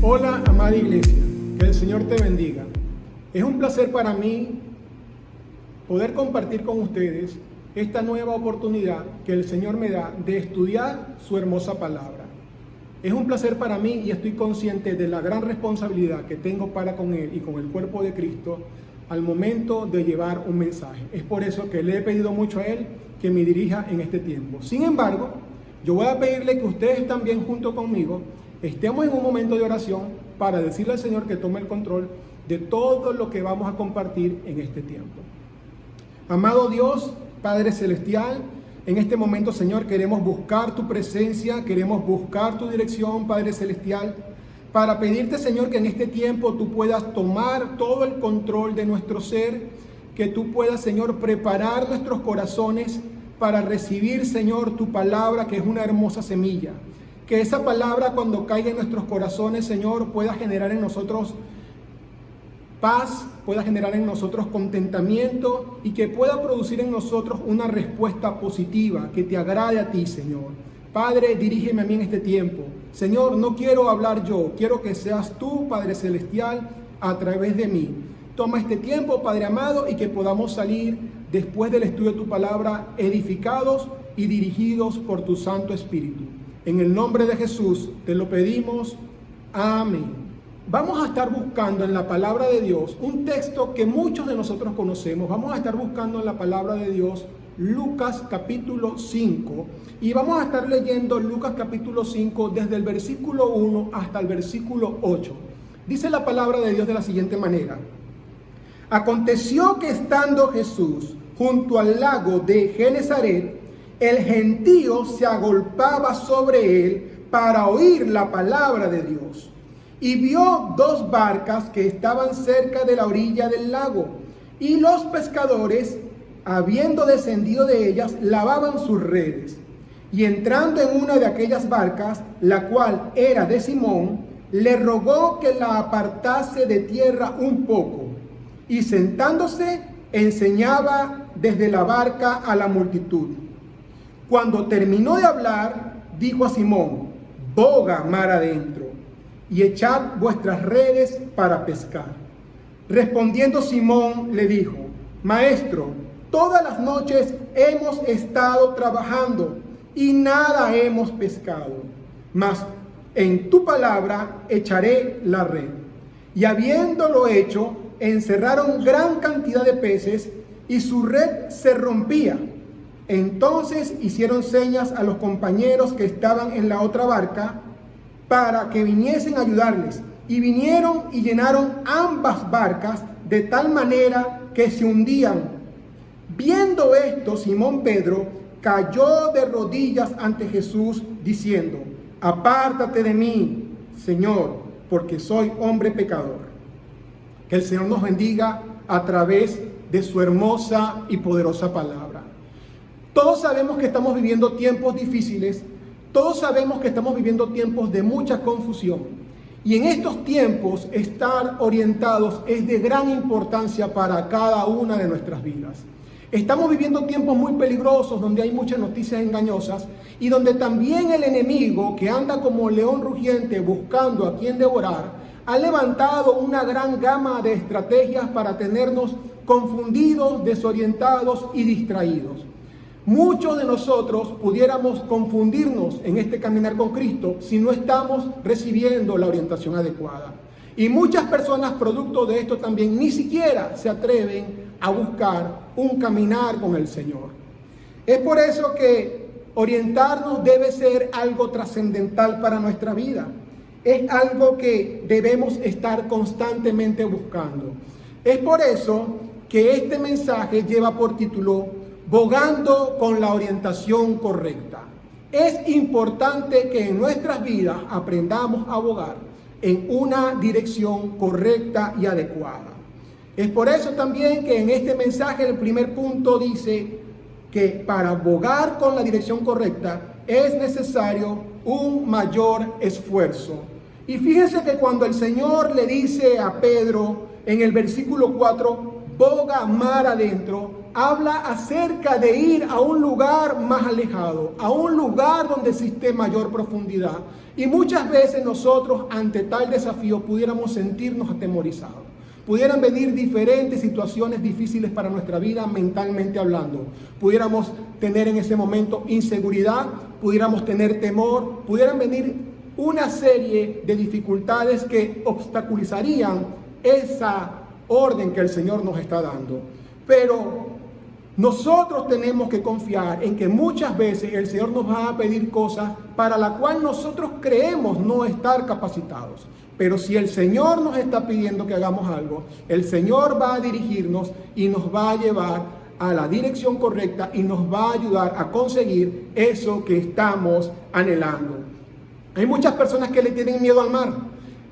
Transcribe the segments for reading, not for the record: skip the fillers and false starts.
Hola, amada iglesia, que el Señor te bendiga. Es un placer para mí poder compartir con ustedes esta nueva oportunidad que el Señor me da de estudiar su hermosa palabra. Es un placer para mí y estoy consciente de la gran responsabilidad que tengo para con Él y con el cuerpo de Cristo al momento de llevar un mensaje. Es por eso que le he pedido mucho a Él que me dirija en este tiempo. Sin embargo, yo voy a pedirle que ustedes también junto conmigo estemos en un momento de oración para decirle al Señor que tome el control de todo lo que vamos a compartir en este tiempo. Amado Dios, Padre Celestial, en este momento, Señor, queremos buscar tu presencia, queremos buscar tu dirección, Padre Celestial, para pedirte, Señor, que en este tiempo tú puedas tomar todo el control de nuestro ser, que tú puedas, Señor, preparar nuestros corazones para recibir, Señor, tu palabra, que es una hermosa semilla. Que esa palabra, cuando caiga en nuestros corazones, Señor, pueda generar en nosotros paz, pueda generar en nosotros contentamiento y que pueda producir en nosotros una respuesta positiva que te agrade a ti, Señor. Padre, dirígeme a mí en este tiempo. Señor, no quiero hablar yo, quiero que seas tú, Padre Celestial, a través de mí. Toma este tiempo, Padre amado, y que podamos salir después del estudio de tu palabra edificados y dirigidos por tu Santo Espíritu. En el nombre de Jesús te lo pedimos. Amén. Vamos a estar buscando en la palabra de Dios un texto que muchos de nosotros conocemos. Vamos a estar buscando en la palabra de Dios Lucas capítulo 5 y vamos a estar leyendo Lucas capítulo 5 desde el versículo 1 hasta el versículo 8. Dice la palabra de Dios de la siguiente manera: Aconteció que estando Jesús junto al lago de Genesaret, el gentío se agolpaba sobre él para oír la palabra de Dios. Y vio dos barcas que estaban cerca de la orilla del lago, y los pescadores, habiendo descendido de ellas, lavaban sus redes. Y entrando en una de aquellas barcas, la cual era de Simón, le rogó que la apartase de tierra un poco. Y sentándose, enseñaba desde la barca a la multitud. Cuando terminó de hablar, dijo a Simón: boga mar adentro y echad vuestras redes para pescar. Respondiendo Simón le dijo: Maestro, todas las noches hemos estado trabajando y nada hemos pescado, mas en tu palabra echaré la red. Y habiéndolo hecho, encerraron gran cantidad de peces y su red se rompía. Entonces hicieron señas a los compañeros que estaban en la otra barca para que viniesen a ayudarles. Y vinieron y llenaron ambas barcas de tal manera que se hundían. Viendo esto, Simón Pedro cayó de rodillas ante Jesús, diciendo: Apártate de mí, Señor, porque soy hombre pecador. Que el Señor nos bendiga a través de su hermosa y poderosa palabra. Todos sabemos que estamos viviendo tiempos difíciles, todos sabemos que estamos viviendo tiempos de mucha confusión. Y en estos tiempos estar orientados es de gran importancia para cada una de nuestras vidas. Estamos viviendo tiempos muy peligrosos donde hay muchas noticias engañosas y donde también el enemigo, que anda como león rugiente buscando a quien devorar, ha levantado una gran gama de estrategias para tenernos confundidos, desorientados y distraídos. Muchos de nosotros pudiéramos confundirnos en este caminar con Cristo si no estamos recibiendo la orientación adecuada. Y muchas personas, producto de esto también, ni siquiera se atreven a buscar un caminar con el Señor. Es por eso que orientarnos debe ser algo trascendental para nuestra vida. Es algo que debemos estar constantemente buscando. Es por eso que este mensaje lleva por título Bogando con la orientación correcta. Es importante que en nuestras vidas aprendamos a bogar en una dirección correcta y adecuada. Es por eso también que en este mensaje el primer punto dice que para bogar con la dirección correcta es necesario un mayor esfuerzo. Y fíjense que cuando el Señor le dice a Pedro en el versículo 4, boga mar adentro, habla acerca de ir a un lugar más alejado, a un lugar donde existe mayor profundidad. Y muchas veces nosotros ante tal desafío pudiéramos sentirnos atemorizados. Pudieran venir diferentes situaciones difíciles para nuestra vida mentalmente hablando. Pudiéramos tener en ese momento inseguridad, pudiéramos tener temor, pudieran venir una serie de dificultades que obstaculizarían esa orden que el Señor nos está dando. Pero nosotros tenemos que confiar en que muchas veces el Señor nos va a pedir cosas para las cuales nosotros creemos no estar capacitados. Pero si el Señor nos está pidiendo que hagamos algo, el Señor va a dirigirnos y nos va a llevar a la dirección correcta y nos va a ayudar a conseguir eso que estamos anhelando. Hay muchas personas que le tienen miedo al mar,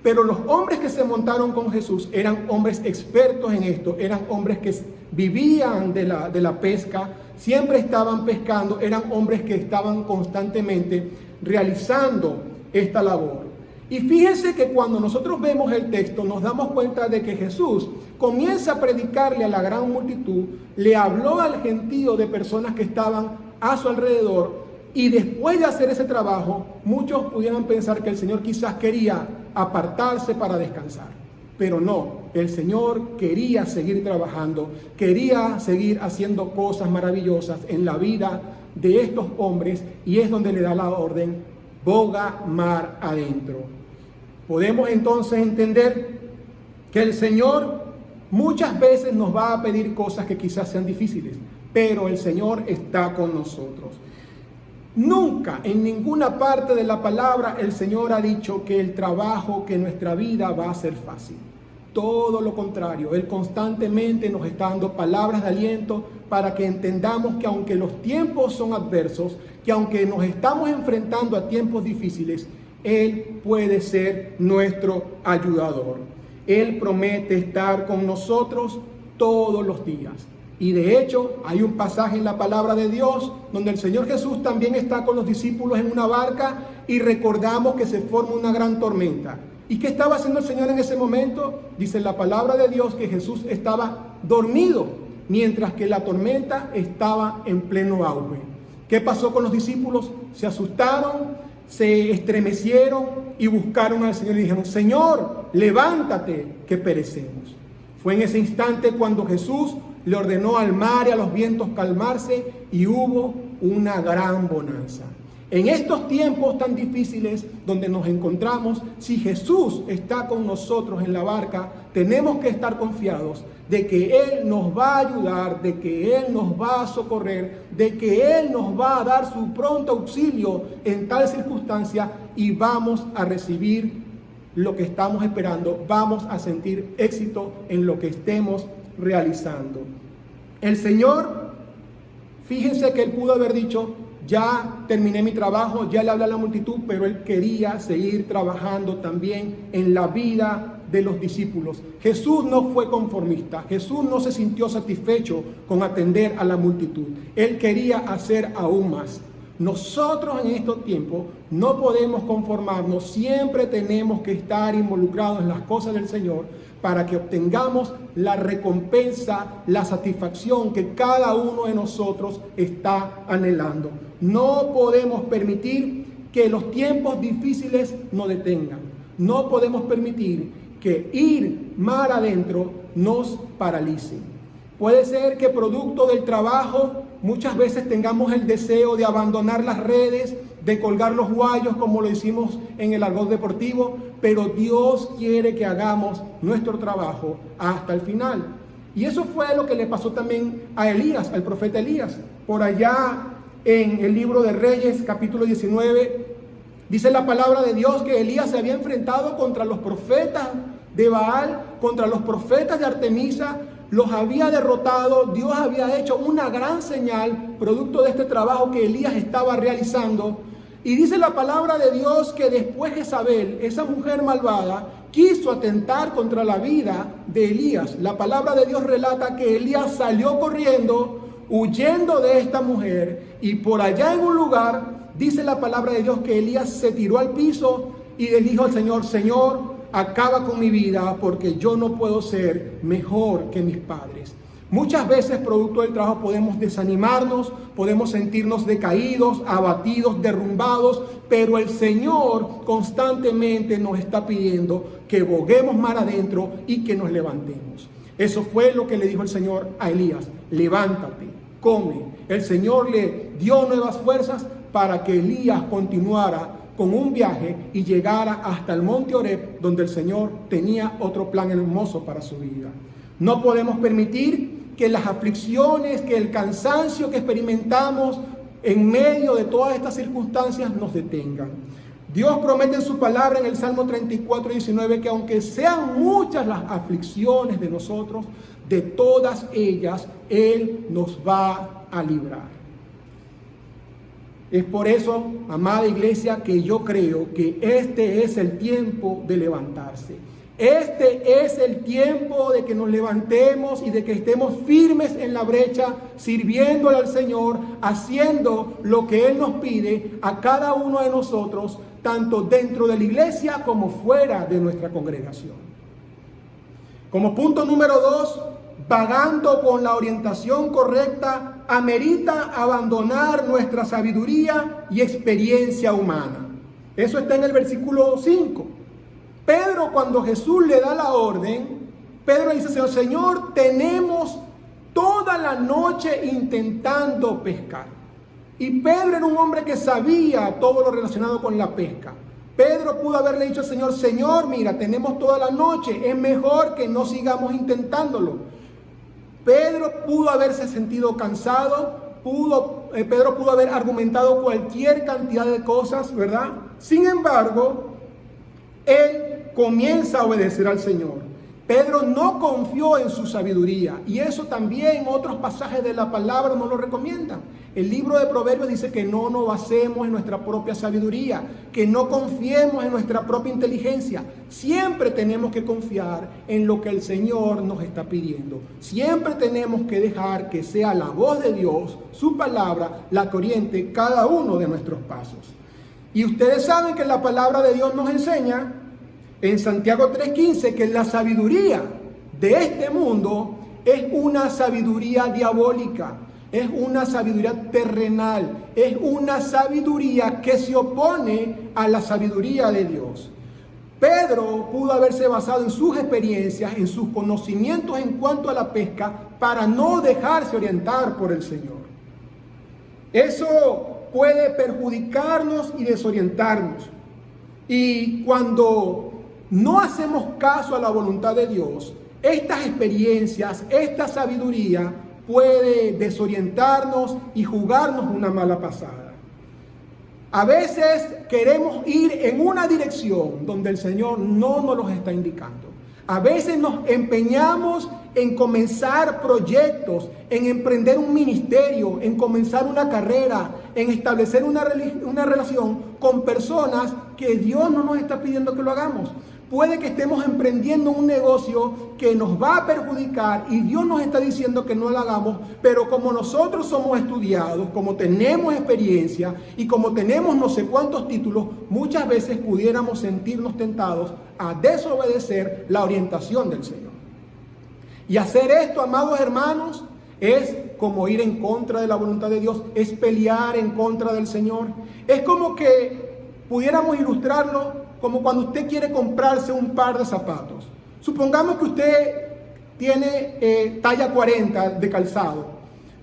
pero los hombres que se montaron con Jesús eran hombres expertos en esto, eran hombres que vivían de la pesca, siempre estaban pescando, eran hombres que estaban constantemente realizando esta labor. Y fíjense que cuando nosotros vemos el texto nos damos cuenta de que Jesús comienza a predicarle a la gran multitud, le habló al gentío de personas que estaban a su alrededor, y después de hacer ese trabajo, muchos pudieran pensar que el Señor quizás quería apartarse para descansar. Pero no, el Señor quería seguir trabajando, quería seguir haciendo cosas maravillosas en la vida de estos hombres, y es donde le da la orden: boga mar adentro. Podemos entonces entender que el Señor muchas veces nos va a pedir cosas que quizás sean difíciles, pero el Señor está con nosotros. Nunca en ninguna parte de la palabra el Señor ha dicho que el trabajo, que nuestra vida va a ser fácil. Todo lo contrario, Él constantemente nos está dando palabras de aliento para que entendamos que aunque los tiempos son adversos, que aunque nos estamos enfrentando a tiempos difíciles, Él puede ser nuestro ayudador. Él promete estar con nosotros todos los días. Y de hecho, hay un pasaje en la palabra de Dios donde el Señor Jesús también está con los discípulos en una barca y recordamos que se forma una gran tormenta. ¿Y qué estaba haciendo el Señor en ese momento? Dice la palabra de Dios que Jesús estaba dormido mientras que la tormenta estaba en pleno auge. ¿Qué pasó con los discípulos? Se asustaron, se estremecieron y buscaron al Señor y dijeron: Señor, levántate, que perecemos. Fue en ese instante cuando Jesús le ordenó al mar y a los vientos calmarse y hubo una gran bonanza. En estos tiempos tan difíciles donde nos encontramos, si Jesús está con nosotros en la barca, tenemos que estar confiados de que Él nos va a ayudar, de que Él nos va a socorrer, de que Él nos va a dar su pronto auxilio en tal circunstancia y vamos a recibir lo que estamos esperando, vamos a sentir éxito en lo que estemos realizando. El Señor, fíjense que Él pudo haber dicho: ya terminé mi trabajo, ya le hablé a la multitud, pero Él quería seguir trabajando también en la vida de los discípulos. Jesús no fue conformista, Jesús no se sintió satisfecho con atender a la multitud. Él quería hacer aún más. Nosotros en estos tiempos no podemos conformarnos, siempre tenemos que estar involucrados en las cosas del Señor para que obtengamos la recompensa, la satisfacción que cada uno de nosotros está anhelando. No podemos permitir que los tiempos difíciles nos detengan. No podemos permitir que ir mar adentro nos paralice. Puede ser que producto del trabajo muchas veces tengamos el deseo de abandonar las redes, de colgar los guayos como lo hicimos en el argot deportivo, pero Dios quiere que hagamos nuestro trabajo hasta el final. Y eso fue lo que le pasó también a Elías, al profeta Elías. Por allá en el libro de Reyes, capítulo 19, dice la palabra de Dios que Elías se había enfrentado contra los profetas de Baal, contra los profetas de Artemisa, los había derrotado. Dios había hecho una gran señal producto de este trabajo que Elías estaba realizando. Y dice la palabra de Dios que después Jezabel, esa mujer malvada, quiso atentar contra la vida de Elías. La palabra de Dios relata que Elías salió corriendo, huyendo de esta mujer, y por allá en un lugar, dice la palabra de Dios que Elías se tiró al piso y le dijo al Señor: Señor, acaba con mi vida porque yo no puedo ser mejor que mis padres. Muchas veces, producto del trabajo, podemos desanimarnos, podemos sentirnos decaídos, abatidos, derrumbados, pero el Señor constantemente nos está pidiendo que boguemos mar adentro y que nos levantemos. Eso fue lo que le dijo el Señor a Elías: levántate, come. El Señor le dio nuevas fuerzas para que Elías continuara con un viaje y llegara hasta el monte Horeb, donde el Señor tenía otro plan hermoso para su vida. No podemos permitir que las aflicciones, que el cansancio que experimentamos en medio de todas estas circunstancias nos detengan. Dios promete en su palabra en el Salmo 34:19 que aunque sean muchas las aflicciones de nosotros, de todas ellas Él nos va a librar. Es por eso, amada iglesia, que yo creo que este es el tiempo de levantarse. Este es el tiempo de que nos levantemos y de que estemos firmes en la brecha, sirviéndole al Señor, haciendo lo que Él nos pide a cada uno de nosotros, tanto dentro de la iglesia como fuera de nuestra congregación. Como punto número 2, vagando con la orientación correcta, amerita abandonar nuestra sabiduría y experiencia humana. Eso está en el versículo 5. Pedro, cuando Jesús le da la orden, Pedro dice: Señor, tenemos toda la noche intentando pescar. Y Pedro era un hombre que sabía todo lo relacionado con la pesca. Pedro pudo haberle dicho al Señor: Señor, mira, tenemos toda la noche, es mejor que no sigamos intentándolo. Pedro pudo haberse sentido cansado, Pedro pudo haber argumentado cualquier cantidad de cosas, ¿verdad? Sin embargo, él comienza a obedecer al Señor. Pedro no confió en su sabiduría, y eso también otros pasajes de la palabra nos lo recomiendan. El libro de Proverbios dice que no nos basemos en nuestra propia sabiduría, que no confiemos en nuestra propia inteligencia. Siempre tenemos que confiar en lo que el Señor nos está pidiendo. Siempre tenemos que dejar que sea la voz de Dios, su palabra, la que oriente cada uno de nuestros pasos. Y ustedes saben que la palabra de Dios nos enseña en Santiago 3:15 que la sabiduría de este mundo es una sabiduría diabólica, es una sabiduría terrenal, es una sabiduría que se opone a la sabiduría de Dios. Pedro pudo haberse basado en sus experiencias, en sus conocimientos en cuanto a la pesca, para no dejarse orientar por el Señor. Eso puede perjudicarnos y desorientarnos. Y cuando no hacemos caso a la voluntad de Dios, estas experiencias, esta sabiduría puede desorientarnos y jugarnos una mala pasada. A veces queremos ir en una dirección donde el Señor no nos los está indicando. A veces nos empeñamos en comenzar proyectos, en emprender un ministerio, en comenzar una carrera, en establecer una relación con personas que Dios no nos está pidiendo que lo hagamos. Puede que estemos emprendiendo un negocio que nos va a perjudicar y Dios nos está diciendo que no lo hagamos, pero como nosotros somos estudiados, como tenemos experiencia y como tenemos no sé cuántos títulos, muchas veces pudiéramos sentirnos tentados a desobedecer la orientación del Señor. Y hacer esto, amados hermanos, es como ir en contra de la voluntad de Dios, es pelear en contra del Señor. Es como que pudiéramos ilustrarlo como cuando usted quiere comprarse un par de zapatos. Supongamos que usted tiene talla 40 de calzado,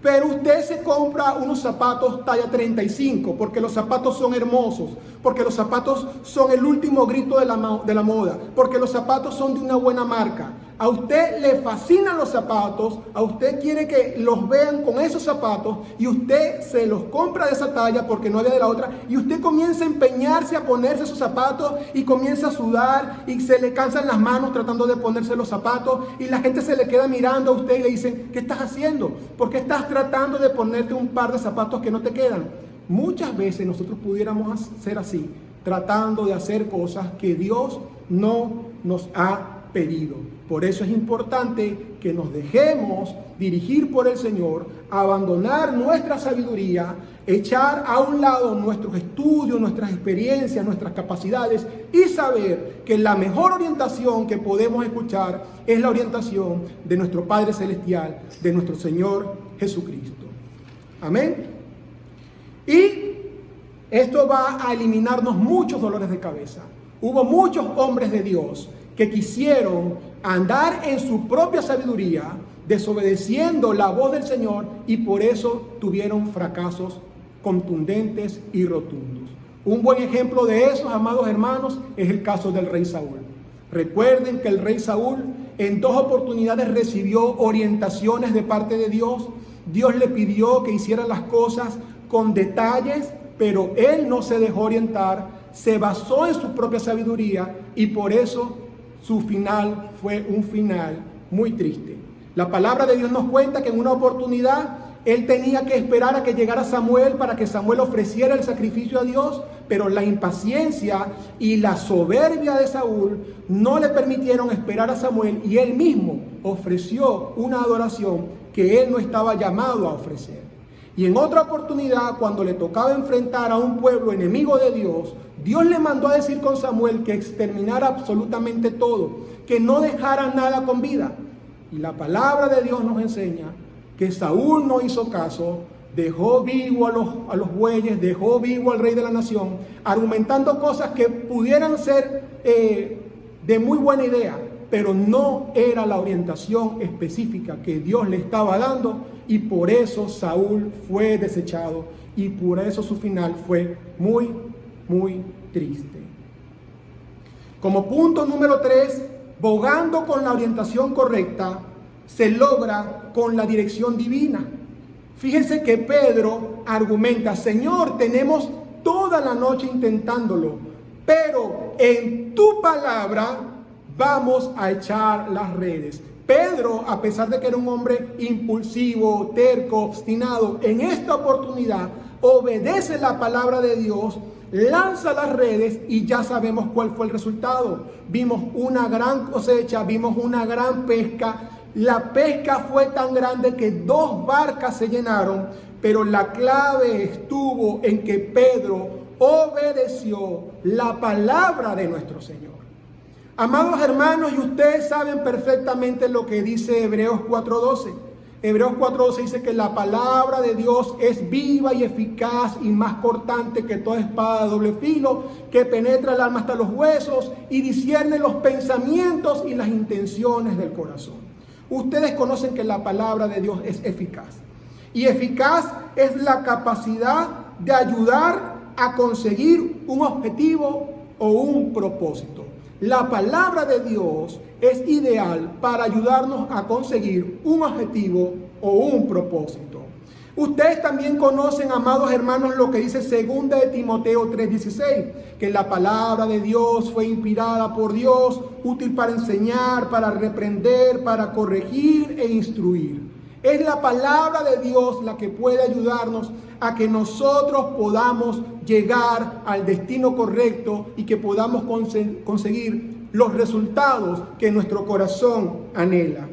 pero usted se compra unos zapatos talla 35 porque los zapatos son hermosos, porque los zapatos son el último grito de la moda, porque los zapatos son de una buena marca. A usted le fascinan los zapatos, a usted quiere que los vean con esos zapatos y usted se los compra de esa talla porque no había de la otra, y usted comienza a empeñarse a ponerse esos zapatos y comienza a sudar y se le cansan las manos tratando de ponerse los zapatos y la gente se le queda mirando a usted y le dicen: ¿qué estás haciendo? ¿Por qué estás tratando de ponerte un par de zapatos que no te quedan? Muchas veces nosotros pudiéramos hacer así, tratando de hacer cosas que Dios no nos ha pedido. Por eso es importante que nos dejemos dirigir por el Señor, abandonar nuestra sabiduría, echar a un lado nuestros estudios, nuestras experiencias, nuestras capacidades y saber que la mejor orientación que podemos escuchar es la orientación de nuestro Padre Celestial, de nuestro Señor Jesucristo. Amén. Y esto va a eliminarnos muchos dolores de cabeza. Hubo muchos hombres de Dios que quisieron andar en su propia sabiduría, desobedeciendo la voz del Señor, y por eso tuvieron fracasos contundentes y rotundos. Un buen ejemplo de esos, amados hermanos, es el caso del rey Saúl. Recuerden que el rey Saúl en 2 oportunidades recibió orientaciones de parte de Dios. Dios le pidió que hiciera las cosas con detalles, pero él no se dejó orientar, se basó en su propia sabiduría y por eso su final fue un final muy triste. La palabra de Dios nos cuenta que en una oportunidad él tenía que esperar a que llegara Samuel para que Samuel ofreciera el sacrificio a Dios, pero la impaciencia y la soberbia de Saúl no le permitieron esperar a Samuel y él mismo ofreció una adoración que él no estaba llamado a ofrecer. Y en otra oportunidad, cuando le tocaba enfrentar a un pueblo enemigo de Dios, Dios le mandó a decir con Samuel que exterminara absolutamente todo, que no dejara nada con vida. Y la palabra de Dios nos enseña que Saúl no hizo caso, dejó vivo a los bueyes, dejó vivo al rey de la nación, argumentando cosas que pudieran ser de muy buena idea, pero no era la orientación específica que Dios le estaba dando, y por eso Saúl fue desechado y por eso su final fue muy, muy triste. Como punto número 3, bogando con la orientación correcta, se logra con la dirección divina. Fíjense que Pedro argumenta: Señor, tenemos toda la noche intentándolo, pero en tu palabra vamos a echar las redes. Pedro, a pesar de que era un hombre impulsivo, terco, obstinado, en esta oportunidad obedece la palabra de Dios, lanza las redes y ya sabemos cuál fue el resultado. Vimos una gran cosecha, vimos una gran pesca. La pesca fue tan grande que 2 barcas se llenaron, pero la clave estuvo en que Pedro obedeció la palabra de nuestro Señor. Amados hermanos, y ustedes saben perfectamente lo que dice Hebreos 4:12. Hebreos 4:12 dice que la palabra de Dios es viva y eficaz y más cortante que toda espada de doble filo, que penetra el alma hasta los huesos y discierne los pensamientos y las intenciones del corazón. Ustedes conocen que la palabra de Dios es eficaz. Y eficaz es la capacidad de ayudar a conseguir un objetivo o un propósito. La palabra de Dios es ideal para ayudarnos a conseguir un objetivo o un propósito. Ustedes también conocen, amados hermanos, lo que dice 2 de Timoteo 3:16, que la palabra de Dios fue inspirada por Dios, útil para enseñar, para reprender, para corregir e instruir. Es la palabra de Dios la que puede ayudarnos a que nosotros podamos llegar al destino correcto y que podamos conseguir los resultados que nuestro corazón anhela.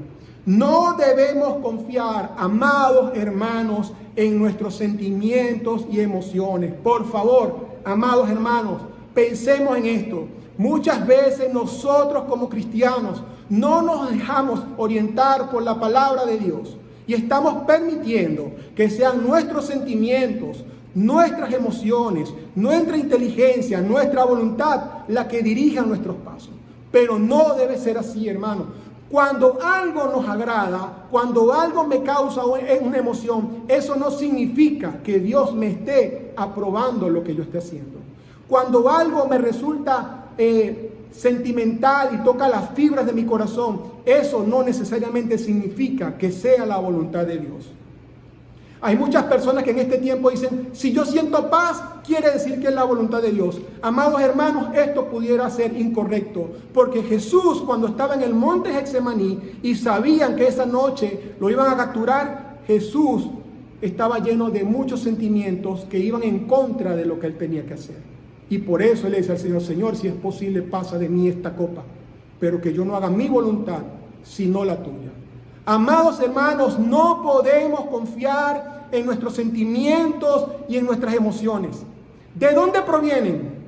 No debemos confiar, amados hermanos, en nuestros sentimientos y emociones. Por favor, amados hermanos, pensemos en esto. Muchas veces nosotros como cristianos no nos dejamos orientar por la palabra de Dios y estamos permitiendo que sean nuestros sentimientos, nuestras emociones, nuestra inteligencia, nuestra voluntad la que dirijan nuestros pasos. Pero no debe ser así, hermanos. Cuando algo nos agrada, cuando algo me causa una emoción, eso no significa que Dios me esté aprobando lo que yo esté haciendo. Cuando algo me resulta sentimental y toca las fibras de mi corazón, eso no necesariamente significa que sea la voluntad de Dios. Hay muchas personas que en este tiempo dicen: si yo siento paz, quiere decir que es la voluntad de Dios. Amados hermanos, esto pudiera ser incorrecto, porque Jesús, cuando estaba en el monte Getsemaní y sabían que esa noche lo iban a capturar, Jesús estaba lleno de muchos sentimientos que iban en contra de lo que él tenía que hacer. Y por eso él le dice al Señor: Señor, si es posible, pasa de mí esta copa. pero que yo no haga mi voluntad, sino la tuya. Amados hermanos, no podemos confiar en nuestros sentimientos y en nuestras emociones. ¿De dónde provienen?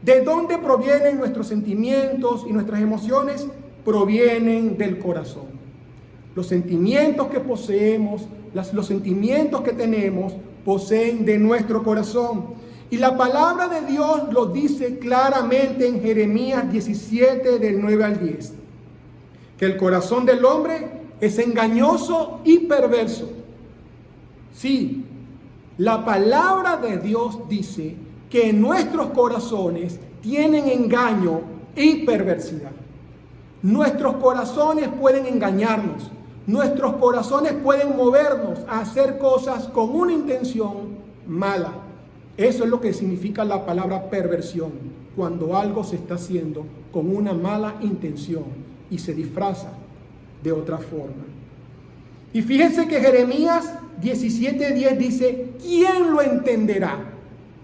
¿De dónde provienen nuestros sentimientos y nuestras emociones? Provienen del corazón. Los sentimientos que poseemos, los sentimientos que tenemos, poseen de nuestro corazón. Y la palabra de Dios lo dice claramente en Jeremías 17, del 9 al 10. Que el corazón del hombre es engañoso y perverso. Sí, la palabra de Dios dice que nuestros corazones tienen engaño y perversidad. Nuestros corazones pueden engañarnos. Nuestros corazones pueden movernos a hacer cosas con una intención mala. Eso es lo que significa la palabra perversión, cuando algo se está haciendo con una mala intención y se disfraza de otra forma. Y fíjense que Jeremías 17:10 dice, ¿quién lo entenderá?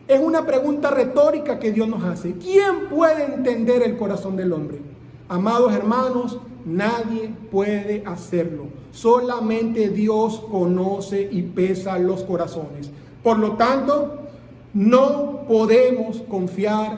Es una pregunta retórica que Dios nos hace. ¿Quién puede entender el corazón del hombre? Amados hermanos, nadie puede hacerlo. Solamente Dios conoce y pesa los corazones. Por lo tanto, no podemos confiar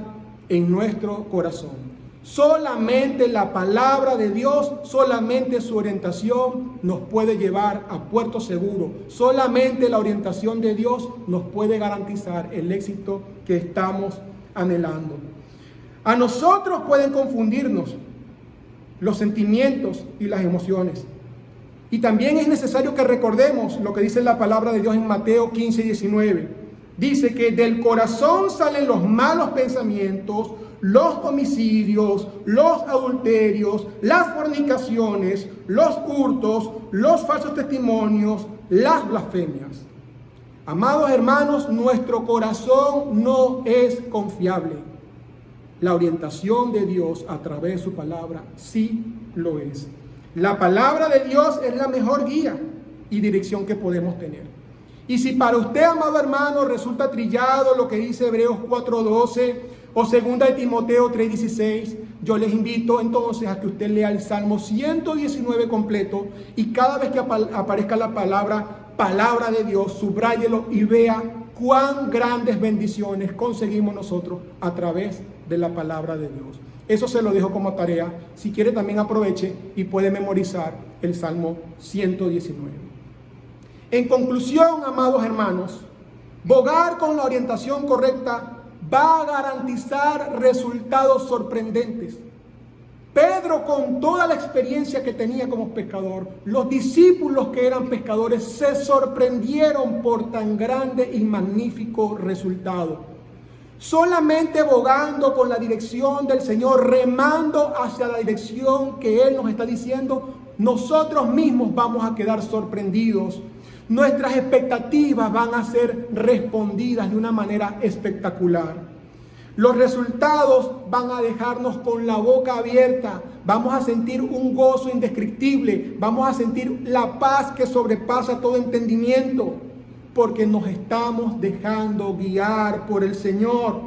en nuestro corazón. Solamente la palabra de Dios, solamente su orientación nos puede llevar a puerto seguro. Solamente la orientación de Dios nos puede garantizar el éxito que estamos anhelando. A nosotros pueden confundirnos los sentimientos y las emociones. Y también es necesario que recordemos lo que dice la palabra de Dios en Mateo 15:19. Dice que del corazón salen los malos pensamientos, los homicidios, los adulterios, las fornicaciones, los hurtos, los falsos testimonios, las blasfemias. Amados hermanos, nuestro corazón no es confiable. La orientación de Dios a través de su palabra sí lo es. La palabra de Dios es la mejor guía y dirección que podemos tener. Y si para usted, amado hermano, resulta trillado lo que dice Hebreos 4:12 o 2 de Timoteo 3:16, yo les invito entonces a que usted lea el Salmo 119 completo y cada vez que aparezca la palabra de Dios, subráyelo y vea cuán grandes bendiciones conseguimos nosotros a través de la palabra de Dios. Eso se lo dejo como tarea. Si quiere también aproveche y puede memorizar el Salmo 119. En conclusión, amados hermanos, bogar con la orientación correcta va a garantizar resultados sorprendentes. Pedro, con toda la experiencia que tenía como pescador, los discípulos que eran pescadores se sorprendieron por tan grande y magnífico resultado. Solamente bogando con la dirección del Señor, remando hacia la dirección que Él nos está diciendo, nosotros mismos vamos a quedar sorprendidos. Nuestras expectativas van a ser respondidas de una manera espectacular. Los resultados van a dejarnos con la boca abierta. Vamos a sentir un gozo indescriptible. Vamos a sentir la paz que sobrepasa todo entendimiento. Porque nos estamos dejando guiar por el Señor.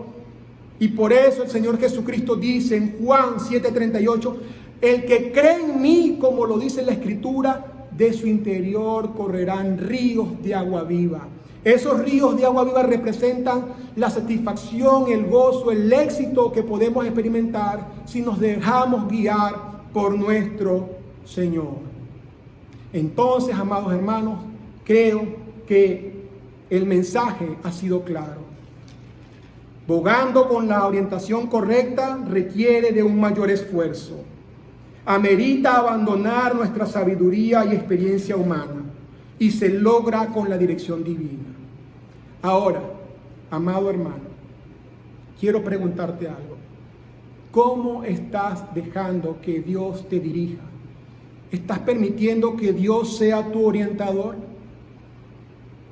Y por eso el Señor Jesucristo dice en Juan 7:38, el que cree en mí, como lo dice la Escritura, de su interior correrán ríos de agua viva. Esos ríos de agua viva representan la satisfacción, el gozo, el éxito que podemos experimentar si nos dejamos guiar por nuestro Señor. Entonces, amados hermanos, creo que el mensaje ha sido claro. Bogando con la orientación correcta requiere de un mayor esfuerzo. Amerita abandonar nuestra sabiduría y experiencia humana y se logra con la dirección divina. Ahora, amado hermano, quiero preguntarte algo. ¿Cómo estás dejando que Dios te dirija? ¿Estás permitiendo que Dios sea tu orientador?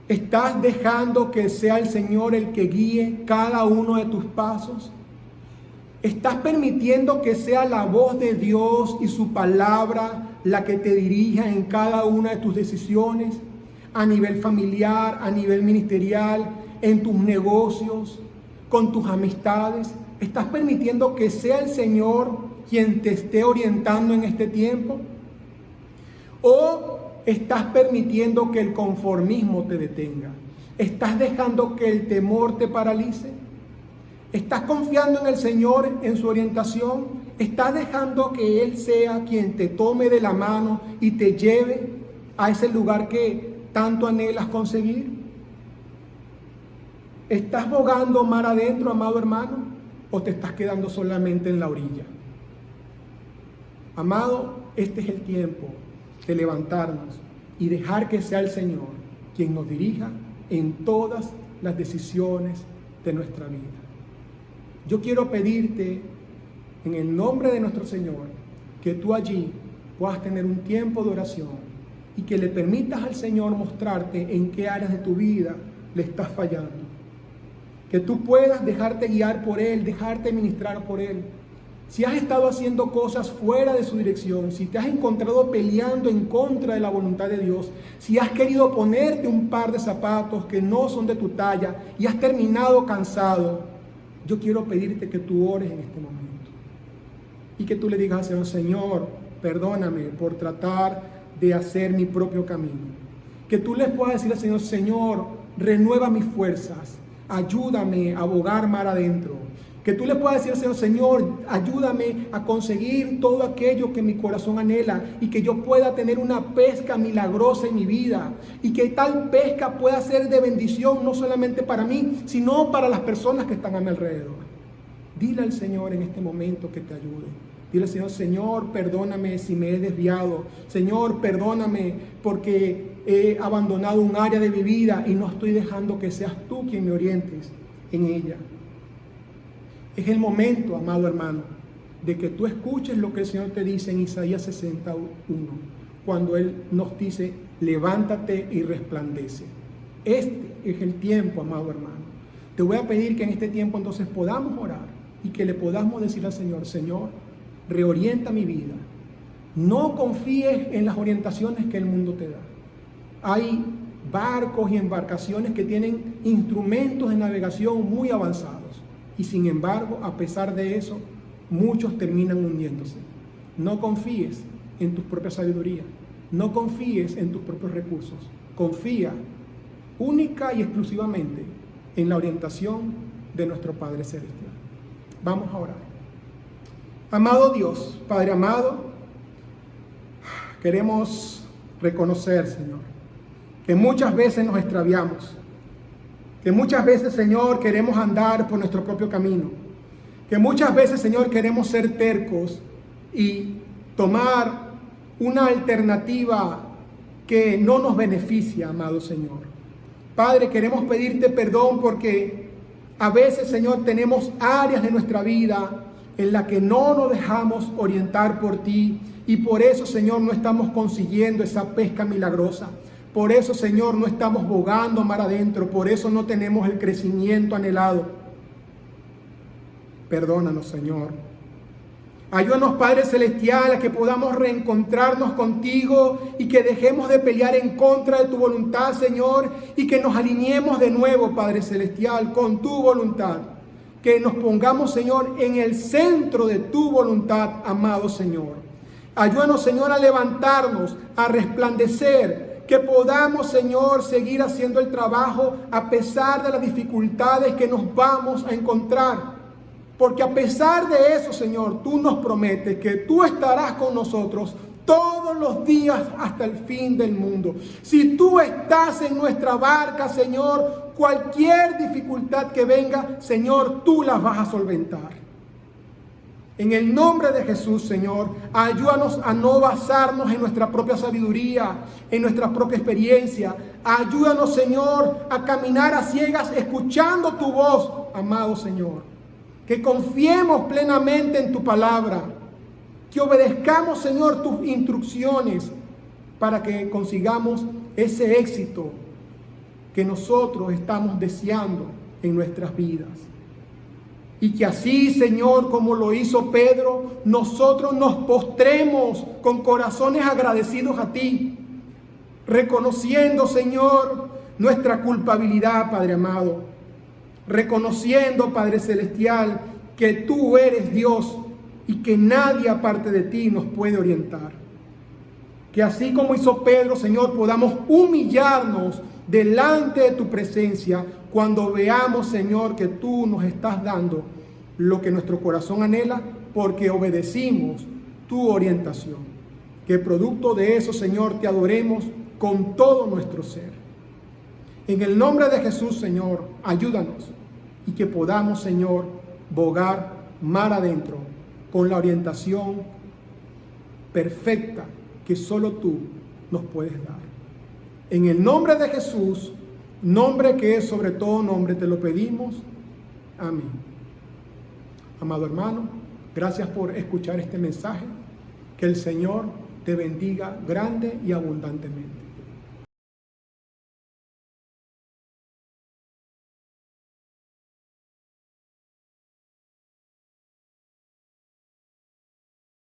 ¿Estás dejando que sea el Señor el que guíe cada uno de tus pasos? ¿Estás permitiendo que sea la voz de Dios y su palabra la que te dirija en cada una de tus decisiones? A nivel familiar, a nivel ministerial, en tus negocios, con tus amistades. ¿Estás permitiendo que sea el Señor quien te esté orientando en este tiempo? ¿O estás permitiendo que el conformismo te detenga? ¿Estás dejando que el temor te paralice? ¿Estás confiando en el Señor, en su orientación? ¿Estás dejando que Él sea quien te tome de la mano y te lleve a ese lugar que tanto anhelas conseguir? ¿Estás bogando mar adentro, amado hermano? ¿O te estás quedando solamente en la orilla? Amado, este es el tiempo de levantarnos y dejar que sea el Señor quien nos dirija en todas las decisiones de nuestra vida. Yo quiero pedirte, en el nombre de nuestro Señor, que tú allí puedas tener un tiempo de oración y que le permitas al Señor mostrarte en qué áreas de tu vida le estás fallando. Que tú puedas dejarte guiar por Él, dejarte ministrar por Él. Si has estado haciendo cosas fuera de su dirección, si te has encontrado peleando en contra de la voluntad de Dios, si has querido ponerte un par de zapatos que no son de tu talla y has terminado cansado, yo quiero pedirte que tú ores en este momento y que tú le digas al Señor: Señor, perdóname por tratar de hacer mi propio camino. Que tú les puedas decir al Señor: Señor, renueva mis fuerzas, ayúdame a bogar mar adentro. Que tú le puedas decir al Señor: Señor, ayúdame a conseguir todo aquello que mi corazón anhela y que yo pueda tener una pesca milagrosa en mi vida y que tal pesca pueda ser de bendición no solamente para mí, sino para las personas que están a mi alrededor. Dile al Señor en este momento que te ayude. Dile al Señor: Señor, perdóname si me he desviado. Señor, perdóname porque he abandonado un área de mi vida y no estoy dejando que seas tú quien me orientes en ella. Es el momento, amado hermano, de que tú escuches lo que el Señor te dice en Isaías 61, cuando Él nos dice: levántate y resplandece. Este es el tiempo, amado hermano. Te voy a pedir que en este tiempo entonces podamos orar y que le podamos decir al Señor: Señor, reorienta mi vida. No confíes en las orientaciones que el mundo te da. Hay barcos y embarcaciones que tienen instrumentos de navegación muy avanzados. Y sin embargo, a pesar de eso, muchos terminan hundiéndose. No confíes en tu propia sabiduría. No confíes en tus propios recursos. Confía única y exclusivamente en la orientación de nuestro Padre Celestial. Vamos a orar. Amado Dios, Padre amado, queremos reconocer, Señor, que muchas veces nos extraviamos. Que muchas veces, Señor, queremos andar por nuestro propio camino. Que muchas veces, Señor, queremos ser tercos y tomar una alternativa que no nos beneficia, amado Señor. Padre, queremos pedirte perdón porque a veces, Señor, tenemos áreas de nuestra vida en las que no nos dejamos orientar por ti y por eso, Señor, no estamos consiguiendo esa pesca milagrosa. Por eso, Señor, no estamos bogando mar adentro. Por eso no tenemos el crecimiento anhelado. Perdónanos, Señor. Ayúdanos, Padre Celestial, a que podamos reencontrarnos contigo y que dejemos de pelear en contra de tu voluntad, Señor, y que nos alineemos de nuevo, Padre Celestial, con tu voluntad. Que nos pongamos, Señor, en el centro de tu voluntad, amado Señor. Ayúdanos, Señor, a levantarnos, a resplandecer. Que podamos, Señor, seguir haciendo el trabajo a pesar de las dificultades que nos vamos a encontrar. Porque a pesar de eso, Señor, tú nos prometes que tú estarás con nosotros todos los días hasta el fin del mundo. Si tú estás en nuestra barca, Señor, cualquier dificultad que venga, Señor, tú las vas a solventar. En el nombre de Jesús, Señor, ayúdanos a no basarnos en nuestra propia sabiduría, en nuestra propia experiencia. Ayúdanos, Señor, a caminar a ciegas escuchando tu voz, amado Señor. Que confiemos plenamente en tu palabra. Que obedezcamos, Señor, tus instrucciones para que consigamos ese éxito que nosotros estamos deseando en nuestras vidas. Y que así, Señor, como lo hizo Pedro, nosotros nos postremos con corazones agradecidos a ti, reconociendo, Señor, nuestra culpabilidad, Padre amado, reconociendo, Padre Celestial, que tú eres Dios y que nadie aparte de ti nos puede orientar. Que así como hizo Pedro, Señor, podamos humillarnos delante de tu presencia cuando veamos, Señor, que tú nos estás dando lo que nuestro corazón anhela porque obedecimos tu orientación. Que producto de eso, Señor, te adoremos con todo nuestro ser. En el nombre de Jesús, Señor, ayúdanos y que podamos, Señor, bogar mar adentro con la orientación perfecta que solo tú nos puedes dar. En el nombre de Jesús, nombre que es sobre todo nombre, te lo pedimos. Amén. Amado hermano, gracias por escuchar este mensaje. Que el Señor te bendiga grande y abundantemente.